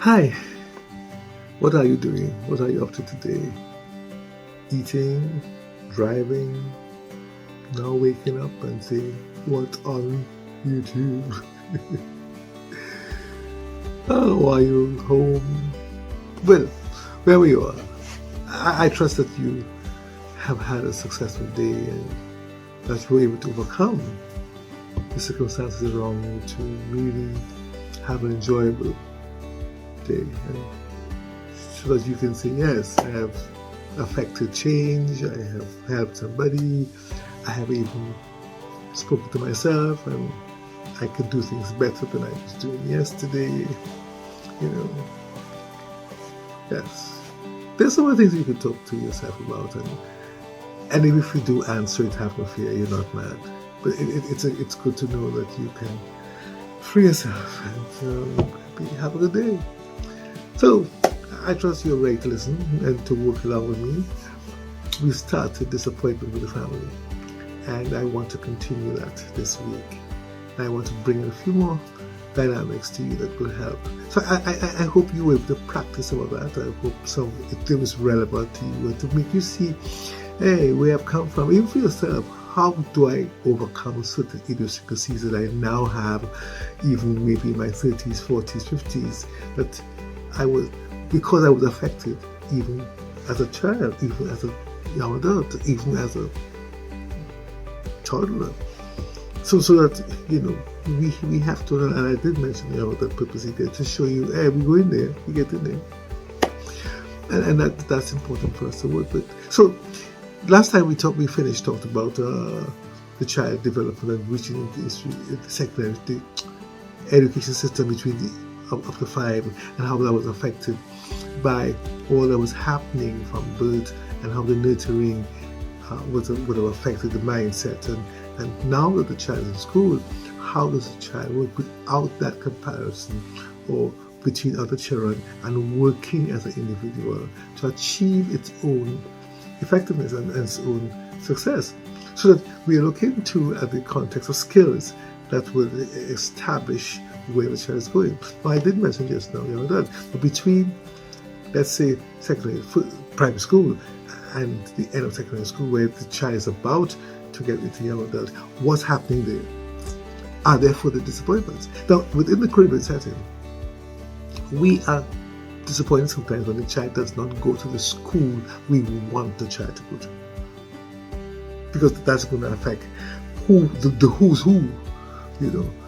Hi, what are you doing? What are you up to today? Eating, driving, now waking up and saying, what on YouTube? Oh, are you home? Well, wherever you are, I trust that you have had a successful day and that you were able to overcome the circumstances around you to really have an enjoyable day. And so that you can say, yes, I have affected change, I have helped somebody, I have even spoken to myself, and I can do things better than I was doing yesterday. Yes. There's so many things you can talk to yourself about, and even if you do answer it, have no fear, you're not mad. But it's good to know that you can free yourself and have a good day. So, I trust you're ready to listen and to work along with me. We started this appointment with the family, and I want to continue that this week. I want to bring in a few more dynamics to you that will help. So I hope you were able to practice some of that. I hope it was relevant to you and to make you see, hey, where I've come from, even for yourself. How do I overcome certain idiosyncrasies that I now have, even maybe in my 30s, 40s, 50s, that because I was affected even as a child, even as a young adult, even as a toddler. So that, we have to, and I did mention, that purposely there to show you, hey, we go in there, we get in there. And that's important for us to work with. So, last time we talked about the child development and reaching into the secondary, the education system between up to 5, and how that was affected by all that was happening from birth, and how the nurturing would have affected the mindset. And now that the child is in school, how does the child work without that comparison or between other children, and working as an individual to achieve its own effectiveness and its own success, so that we are looking at the context of skills that will establish where the child is going. Now, I did mention just now, that but between, let's say, primary school and the end of secondary school, where the child is about to get into young adult, what's happening there? Are there further disappointments? Now, within the curriculum setting, we are disappointed sometimes when the child does not go to the school we want the child to go to, because that's going to affect the who's who,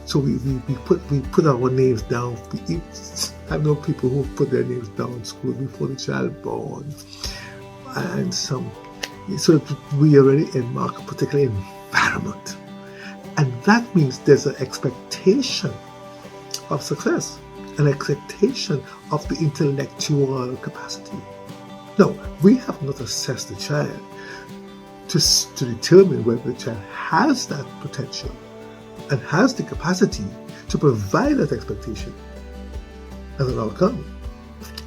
So we put our names down. I know people who put their names down in school before the child born, and so we already mark a particular environment, and that means there's an expectation of success, an expectation of the intellectual capacity. Now, we have not assessed the child to determine whether the child has that potential and has the capacity to provide that expectation as an outcome.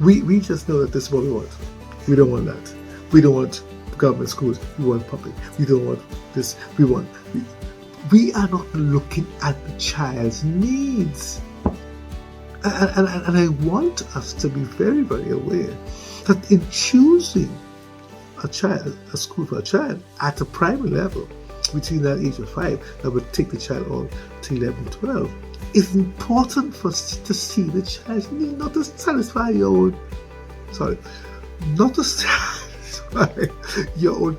We just know that this is what we want. We don't want that. We don't want government schools. We want public. We don't want this. We are not looking at the child's needs. And I want us to be very, very aware that in choosing a school for a child at a primary level, between that age of 5, that would take the child on to 11, 12, it's important for us to see the child's need, not to satisfy your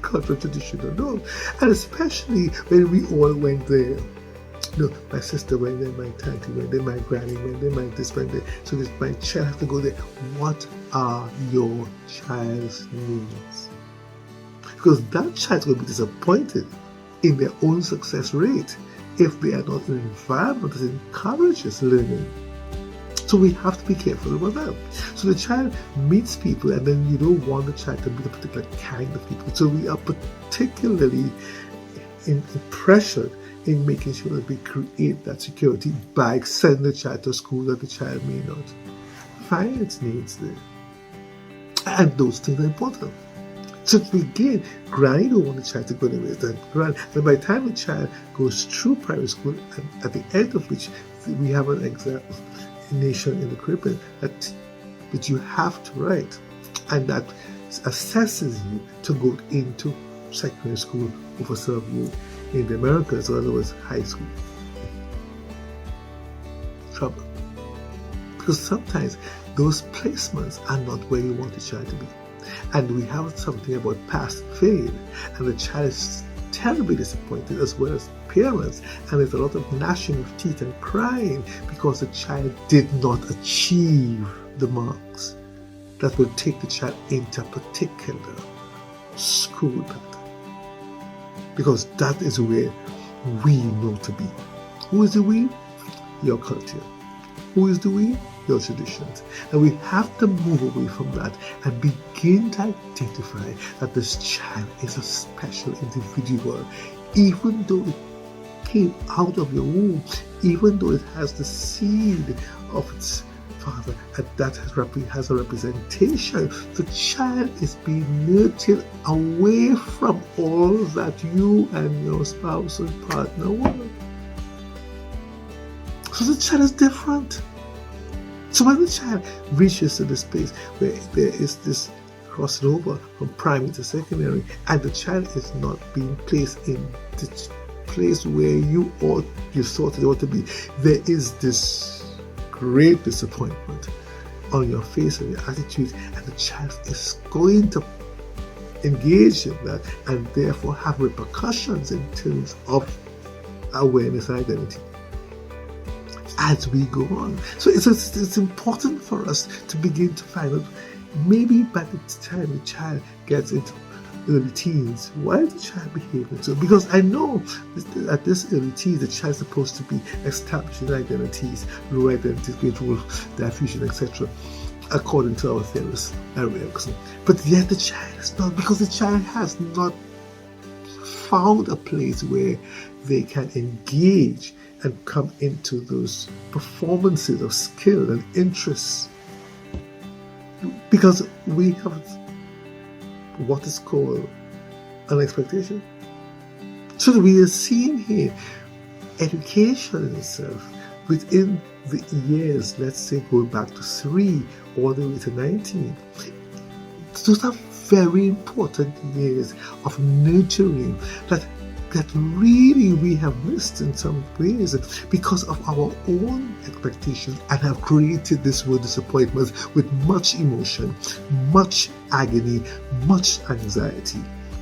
cultural tradition or norm. And especially when we all went there. My sister went there, my auntie went there, my granny went there, my this went there. So my child has to go there. What are your child's needs? Because that child's going to be disappointed in their own success rate if they are not in an environment that encourages learning. So we have to be careful about that. So the child meets people, and then you don't want the child to meet a particular kind of people. So we are particularly pressured in making sure that we create that security by sending the child to a school that the child may not find its needs there. And those things are important. So again, granny don't want the child to go anywhere. Then by the time the child goes through primary school, and at the end of which we have an examination in the curriculum that but you have to write, and that assesses you to go into secondary school or for some of you in the Americas, or otherwise high school. Trouble. Because sometimes those placements are not where you want the child to be. And we have something about pass and fail, and the child is terribly disappointed, as well as parents, and there's a lot of gnashing of teeth and crying because the child did not achieve the marks that will take the child into a particular school pattern. Because that is where we know to be. Who is the we? Your culture. Who is the we? Your traditions. And we have to move away from that and begin to identify that this child is a special individual, even though it came out of your womb, even though it has the seed of its father, and that has a representation. The child is being nurtured away from all that you and your spouse and partner want. So the child is different. So when the child reaches to this place where there is this crossing over from primary to secondary, and the child is not being placed in the place where you thought they ought to be, there is this great disappointment on your face and your attitude, and the child is going to engage in that and therefore have repercussions in terms of awareness and identity as we go on. So it's important for us to begin to find out, maybe by the time the child gets into early teens, why is the child behaving so? Because I know at this early teens, the child is supposed to be establishing identities, low identities, gradual diffusion, etc., according to our theorists and Erickson. But yet the child is not, because the child has not found a place where they can engage and come into those performances of skill and interests. Because we have what is called an expectation. So we are seeing here education itself within the years, let's say going back to 3 all the way to 19. Those are very important years of nurturing that really we have missed in some ways because of our own expectations, and have created this word disappointment with much emotion, much agony, much anxiety.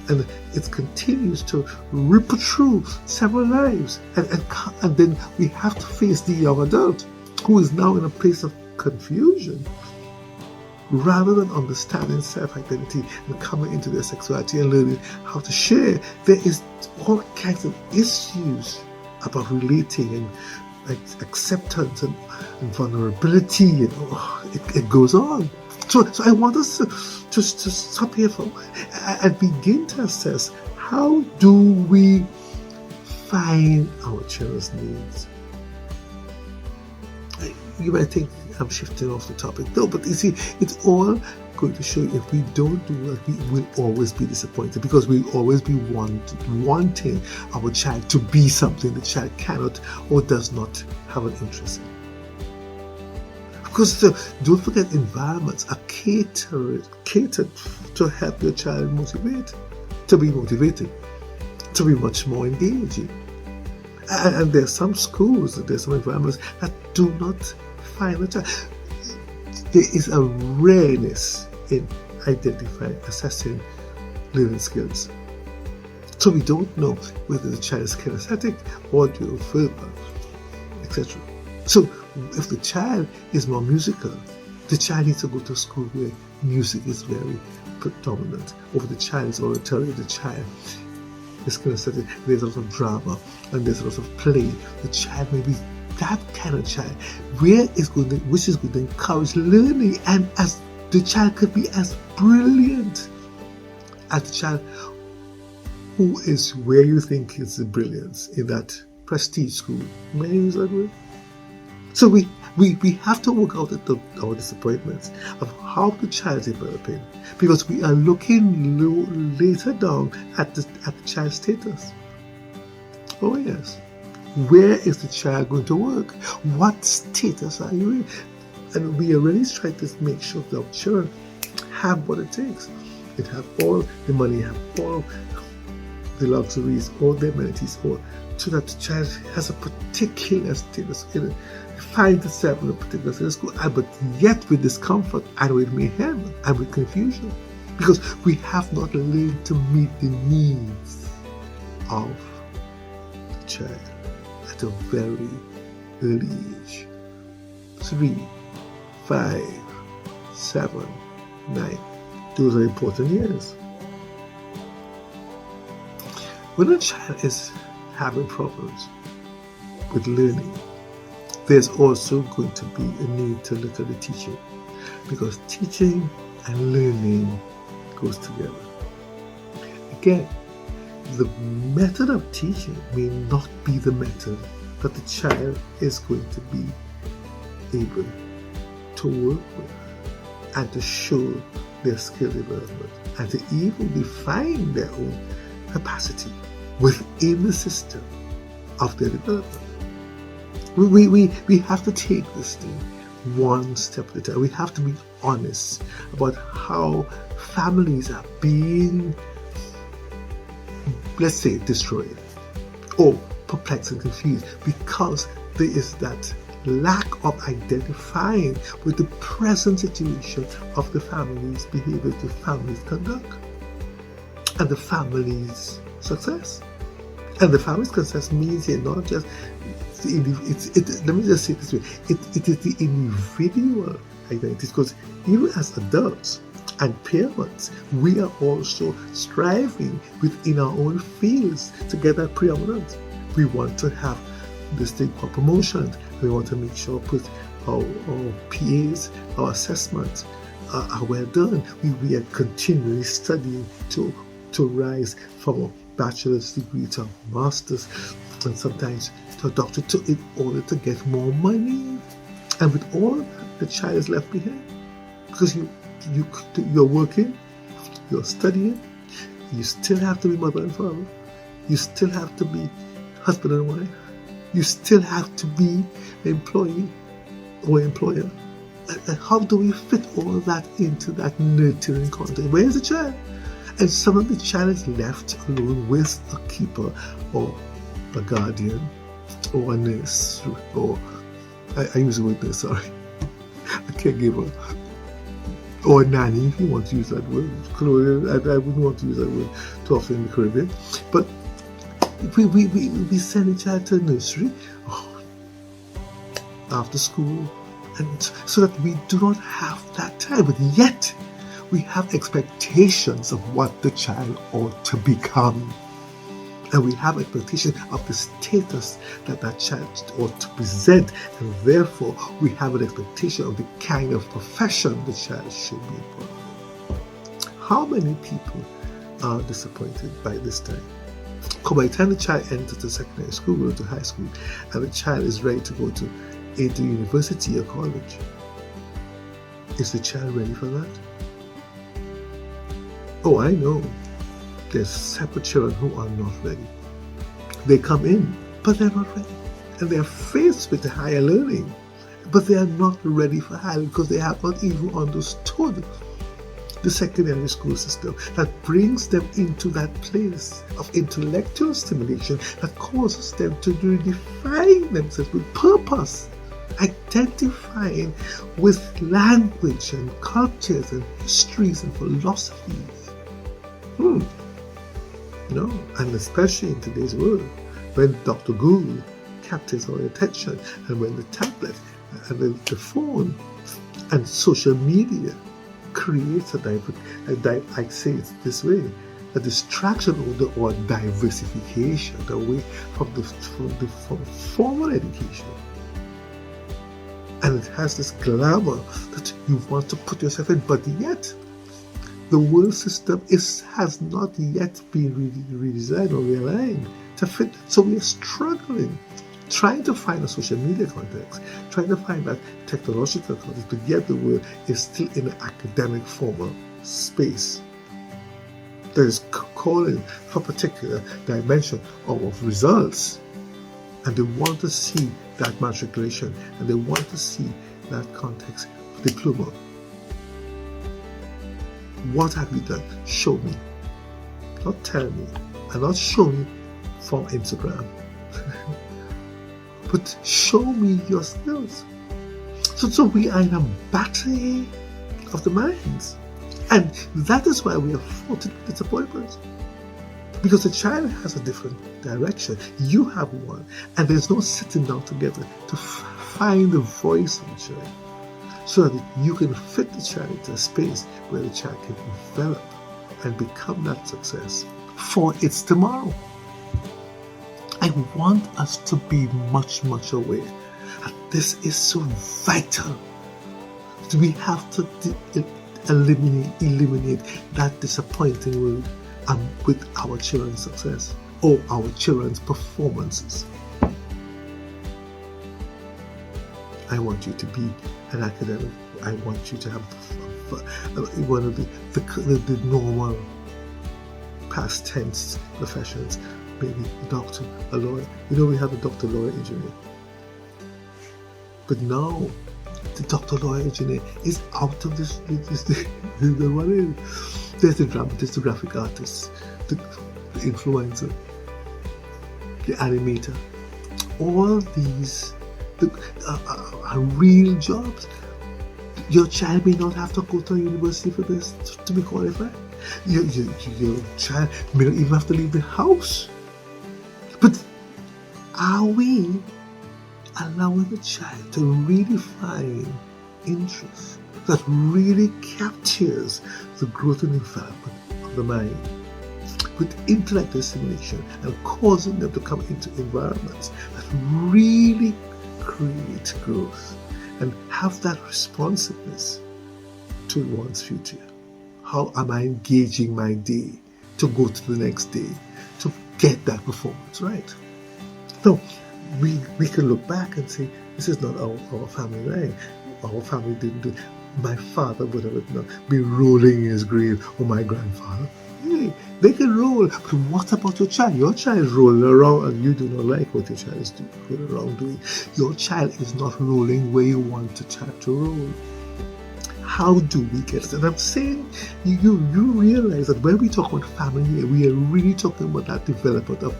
And it continues to ripple through several lives. And then we have to face the young adult who is now in a place of confusion. Rather than understanding self-identity and coming into their sexuality and learning how to share, there is all kinds of issues about relating and acceptance and vulnerability, and it goes on. So I want us to stop here for a while and begin to assess, how do we find our children's needs? You might think I'm shifting off the topic. No, but you see, it's all going to show you, if we don't do that, we will always be disappointed, because we'll always be wanting our child to be something the child cannot or does not have an interest in. Because don't forget, environments are catered to help your child motivate, to be motivated, to be much more engaging. And there's some schools, there's some environments that do not find a child. There is a rareness in identifying, assessing learning skills. So we don't know whether the child is kinesthetic, audio, verbal, etc. So if the child is more musical, the child needs to go to a school where music is very predominant. Or if the child is oratory, the child is kinesthetic, there's a lot of drama and there's a lot of play. The child may be that kind of child which is going to encourage learning, and as the child could be as brilliant as the child who is where you think is the brilliance in that prestige school. May I use that word? So we have to work out our disappointments of how the child is developing, because we are looking later down at the child's status. Oh yes. Where is the child going to work? What status are you in? And we are really trying to make sure that our children have what it takes. It have all the money, have all the luxuries, all the amenities, all, so that the child has a particular status, finds itself in a particular status school, but yet with discomfort and with mayhem and with confusion, because we have not learned to meet the needs of the child at a very early age. 3, 5, 7, 9. Those are important years. When a child is having problems with learning, there's also going to be a need to look at the teaching, because teaching and learning goes together. Again, the method of teaching may not be the method that the child is going to be able to work with and to show their skill development and to even define their own capacity within the system of their development. We have to take this thing one step at a time. We have to be honest about how families are being, let's say, destroyed or perplexed and confused because there is that lack of identifying with the present situation of the family's behavior, the family's conduct, and the family's success. And the family's success means here not just let me just say it this way, it is the individual identity, because even as adults and parents, we are also striving within our own fields to get that preeminence. We want to have this thing called promotion. We want to make sure our PAs, our assessments are well done. We are continually studying to rise from a bachelor's degree to a master's, and sometimes to a doctorate, in order to get more money. And with all of that, the child is left behind, because you're working, you're studying, you still have to be mother and father, you still have to be husband and wife, you still have to be an employee or employer. And how do we fit all of that into that nurturing context? Where is the child? And some of the child is left alone with a keeper or a guardian or a nurse, or I use the word nurse, sorry, a caregiver, or a nanny, if you want to use that word. I wouldn't want to use that word too often in the Caribbean. But we send a child to a nursery after school, and so that we do not have that time. But yet, we have expectations of what the child ought to become. And we have expectation of the status that child ought to present. And therefore, we have an expectation of the kind of profession the child should be in. How many people are disappointed by this time? Because by the time the child enters the secondary school or to high school, and the child is ready to go to either university or college, is the child ready for that? Oh, I know. There's separate children who are not ready. They come in, but they're not ready. And they're faced with the higher learning, but they are not ready for higher, because they have not even understood the secondary school system that brings them into that place of intellectual stimulation that causes them to redefine themselves with purpose, identifying with language and cultures and histories and philosophies. No, and especially in today's world, when Dr. Google captures our attention, and when the tablet and the phone and social media creates I say it this way, a distraction or diversification away from formal education. And it has this glamour that you want to put yourself in, but yet the world system has not yet been redesigned or realigned to fit. So we are struggling, trying to find a social media context, trying to find that technological context, but yet the world is still in an academic formal space that is calling for a particular dimension of results. And they want to see that matriculation, and they want to see that context, diploma. What have you done? Show me. Not tell me. And not show me from Instagram. But show me your skills. So we are in a battle of the minds. And that is why we are fraught with disappointment. Because the child has a different direction. You have one. And there's no sitting down together to find the voice of the child, so that you can fit the child into a space where the child can develop and become that success for its tomorrow. I want us to be much, much aware that this is so vital. We have to eliminate that disappointing with our children's success or our children's performances. I want you to be an academic. I want you to have one of the normal past tense professions, maybe a doctor, a lawyer. We have a doctor, lawyer, engineer. But now, the doctor, lawyer, engineer is out of this. The one is. There's the dramatist, the graphic artist, the influencer, the animator. All these are real jobs. Your child may not have to go to a university for this to be qualified. Your child may not even have to leave the house. But are we allowing the child to really find interest that really captures the growth and development of the mind with intellectual stimulation and causing them to come into environments that really create growth and have that responsiveness to one's future? How am I engaging my day to go to the next day to get that performance right? So we can look back and say, this is not our family line. Our family didn't do it. My father would have been rolling in his grave, or my grandfather. Hey, they can roll. But what about your child? Your child is rolling around and you do not like what your child is rolling around doing. Your child is not rolling where you want the child to roll. How do we get it? And I'm saying, you realize that when we talk about family here, we are really talking about that development of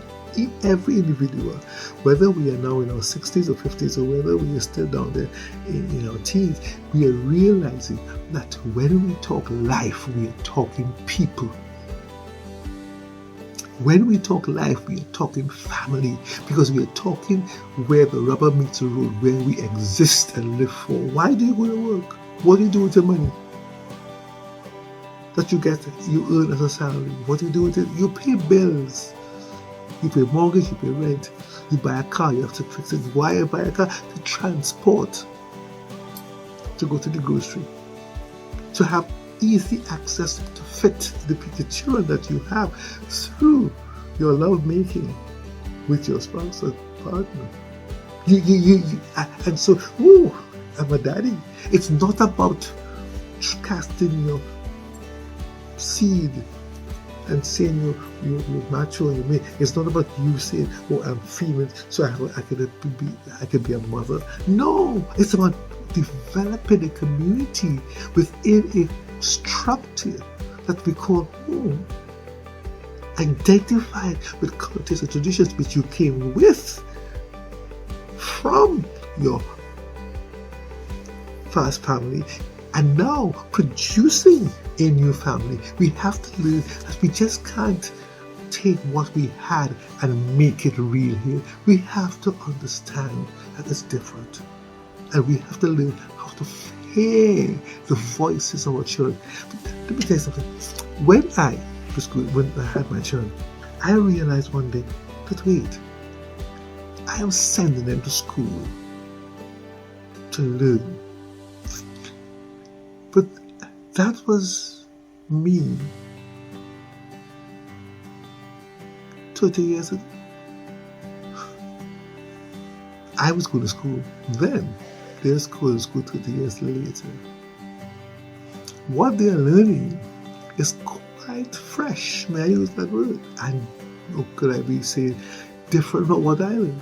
every individual, whether we are now in our 60s or 50s or whether we are still down there in our teens. We are realizing that when we talk life, we are talking people. When we talk life, we are talking family, because we are talking where the rubber meets the road, where we exist and live for. Why do you go to work? What do you do with your money that you earn as a salary? What do you do with it? You pay bills. You pay mortgage, you pay rent. You buy a car, you have to fix it. Why you buy a car? To transport, to go to the grocery, to have easy access to fit the children that you have through your love making with your spouse or partner. And so, I'm a daddy. It's not about casting your seed and saying you're macho, you're male. It's not about you saying, I'm female, so I can be a mother. No, it's about developing a community within a structure that we call home, identified with cultures and traditions which you came with from your first family, and now producing a new family. We have to learn that we just can't take what we had and make it real here. We have to understand that it's different, and we have to learn how to hear the voices of our children. But let me tell you something. When I had my children, I realized one day that I am sending them to school to learn. But that was me 30 years ago. I was going to school then. They're going to school 30 years later. What they are learning is quite fresh. May I use that word? And could I be saying different from what I learned?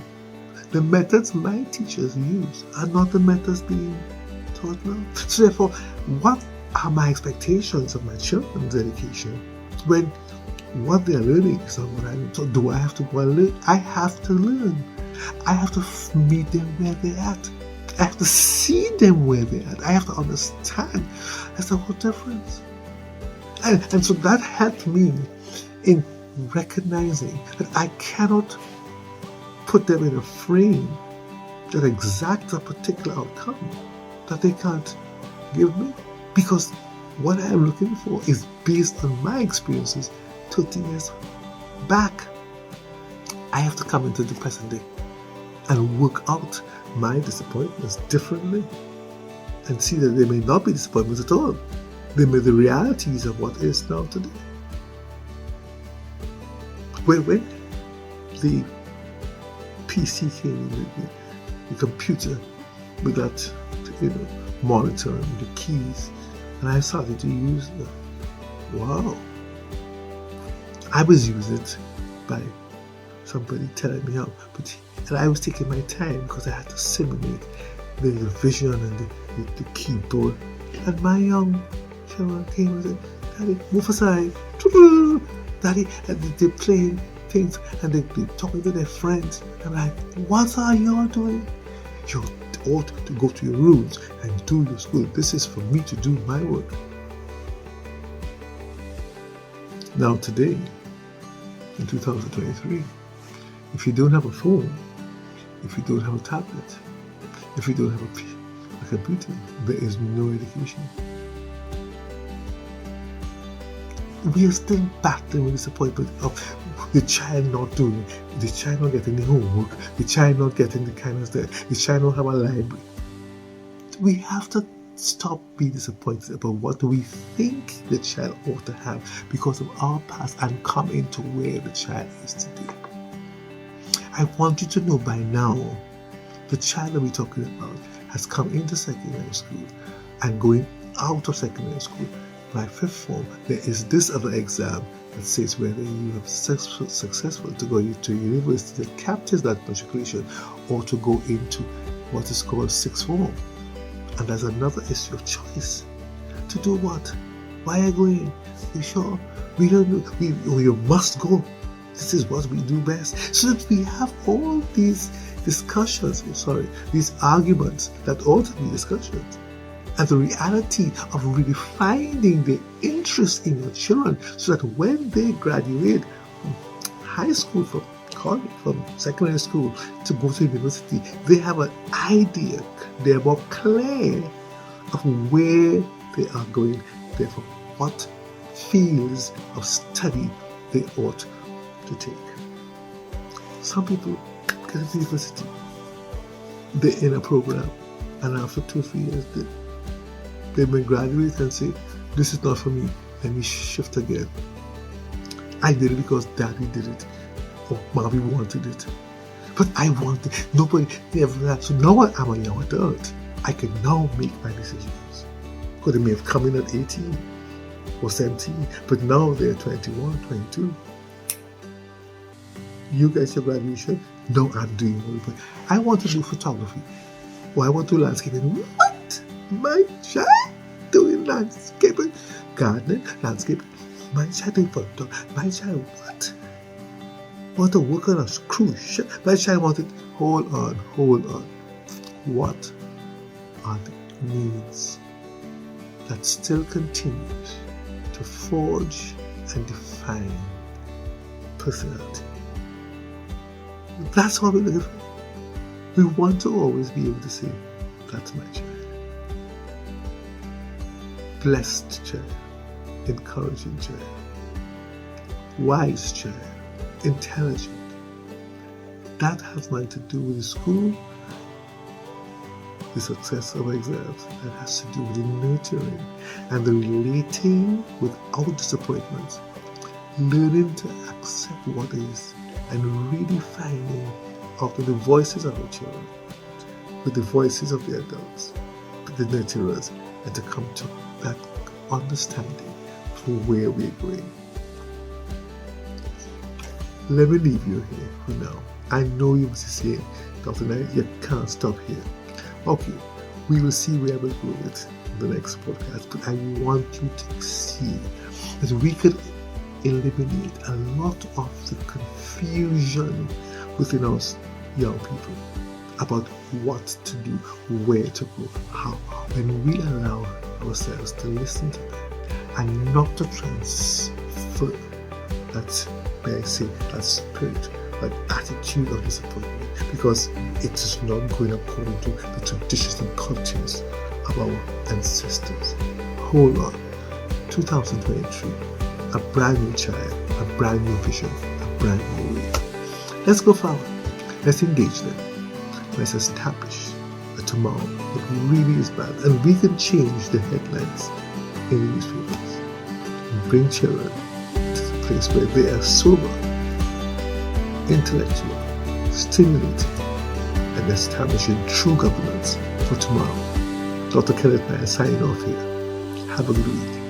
The methods my teachers use are not the methods being taught now? So therefore, what are my expectations of my children's education when what they're learning is not what I need? So do I have to go and learn? I have to learn. I have to meet them where they're at. I have to see them where they're at. I have to understand. That's the whole difference. And so that helped me in recognizing that I cannot put them in a frame that exacts a particular outcome that they can't give me, because what I am looking for is based on my experiences 30 years back. I have to come into the present day and work out my disappointments differently and see that they may not be disappointments at all. They may be the realities of what is now today. When the PC came in, the computer with that, monitor and the keys, and I started to use them. Wow. I was using it by somebody telling me how, and I was taking my time because I had to simulate the vision and the keyboard. And my young children came and said, "Daddy, move aside." Daddy, and they're playing things and they're talking to their friends. I'm like, what are you doing? You ought to go to your rooms and do your school. This is for me to do my work. Now today, in 2023, if you don't have a phone, if you don't have a tablet, if you don't have a computer, there is no education. We are still battling with disappointment of the child not doing it, the child not getting the homework, the child not getting the kind of stuff, the child not have a library. We have to stop being disappointed about what we think the child ought to have because of our past and come into where the child is today. I want you to know by now, the child that we're talking about has come into secondary school and going out of secondary school. By fifth form, there is this other exam that says whether you have successful to go to university that captures that matriculation or to go into what is called sixth form. And there's another issue of choice. To do what? Why are you going? You sure? We don't know. You must go. This is what we do best. So that we have all these discussions, these arguments that ought to be discussions. And the reality of really finding the interest in your children so that when they graduate from high school, from college, from secondary school to go to university, they have an idea, they're more clear of where they are going, therefore what fields of study they ought to take. Some people get into university, they're in a program, and after 2 or 3 years, they may graduate and say, this is not for me, let me shift again. I did it because daddy did it, or mommy wanted it. But I want it. Nobody ever had. So now I'm a young adult. I can now make my decisions. Because they may have come in at 18 or 17, but now they're 21, 22. You guys, your graduation? No, I'm doing it. I want to do photography. Or I want to do landscaping. What? My child doing landscaping, gardening, landscaping. My child doing photography. My child what? Want to work on a cruise ship. My child wanted, hold on. What are the needs that still continues to forge and define personality? That's what we're looking for. We want to always be able to say, that's my child. Blessed child, encouraging child, wise child, intelligent. That has nothing to do with the school, the success of exams. That has to do with the nurturing and the relating without disappointment, learning to accept what is and really finding out the voices of the children with the voices of the adults, the nurturers, and to come to that understanding for where we're going. Let me leave you here for now. I know you must be saying, Dr. Niles, you can't stop here. Okay, We will see where we'll go with the next podcast, but I want you to see that we could eliminate a lot of the confusion within us young people about what to do, where to go, how. When we allow ourselves to listen to them and not to transfer that, may I say, that spirit, that attitude of disappointment, because it is not going according to the traditions and cultures of our ancestors. Hold on. 2023, a brand new child, a brand new vision, a brand new way. Let's go forward. Let's engage them. Let's establish a tomorrow that really is bad. And we can change the headlines in the newspapers and bring children to the place where they are sober, intellectual, stimulated, and establishing true governance for tomorrow. Dr. Kenneth Niles signing off here. Have a good week.